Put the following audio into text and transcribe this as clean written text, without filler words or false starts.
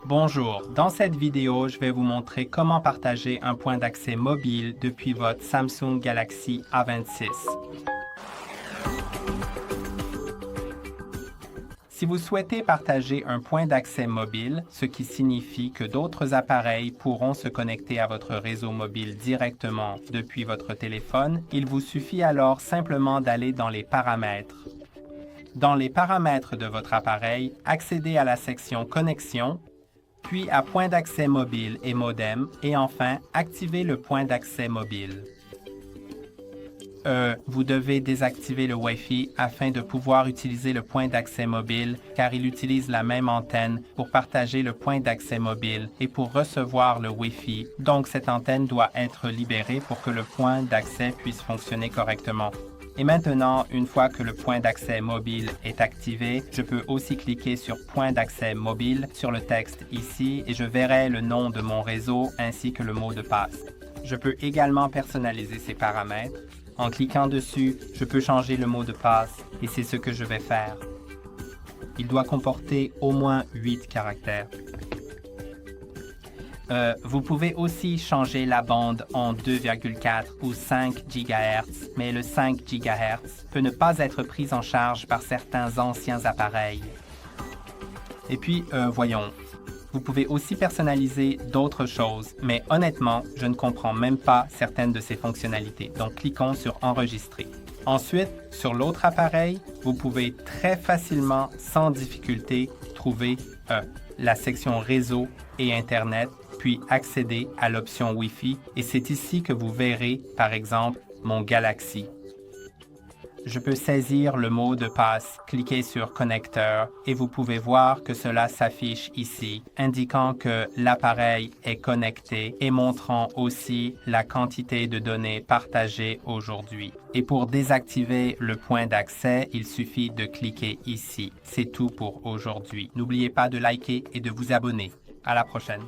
Bonjour, dans cette vidéo, je vais vous montrer comment partager un point d'accès mobile depuis votre Samsung Galaxy A26. Si vous souhaitez partager un point d'accès mobile, ce qui signifie que d'autres appareils pourront se connecter à votre réseau mobile directement depuis votre téléphone, il vous suffit alors simplement d'aller dans les paramètres. Dans les paramètres de votre appareil, accédez à la section Connexion, puis à Point d'accès mobile et modem, et enfin, activez le point d'accès mobile. Vous devez désactiver le Wi-Fi afin de pouvoir utiliser le point d'accès mobile, car il utilise la même antenne pour partager le point d'accès mobile et pour recevoir le Wi-Fi, donc cette antenne doit être libérée pour que le point d'accès puisse fonctionner correctement. Et maintenant, une fois que le point d'accès mobile est activé, je peux aussi cliquer sur Point d'accès mobile sur le texte ici et je verrai le nom de mon réseau ainsi que le mot de passe. Je peux également personnaliser ces paramètres. En cliquant dessus, je peux changer le mot de passe et c'est ce que je vais faire. Il doit comporter au moins 8 caractères. Vous pouvez aussi changer la bande en 2,4 ou 5 GHz, mais le 5 GHz peut ne pas être pris en charge par certains anciens appareils. Et puis, voyons, vous pouvez aussi personnaliser d'autres choses, mais honnêtement, je ne comprends même pas certaines de ces fonctionnalités, donc cliquons sur Enregistrer. Ensuite, sur l'autre appareil, vous pouvez très facilement, sans difficulté, trouver la section Réseau et Internet, puis accéder à l'option Wi-Fi, et c'est ici que vous verrez, par exemple, mon Galaxy. Je peux saisir le mot de passe, cliquer sur Connecteur, et vous pouvez voir que cela s'affiche ici, indiquant que l'appareil est connecté et montrant aussi la quantité de données partagées aujourd'hui. Et pour désactiver le point d'accès, il suffit de cliquer ici. C'est tout pour aujourd'hui. N'oubliez pas de liker et de vous abonner. À la prochaine.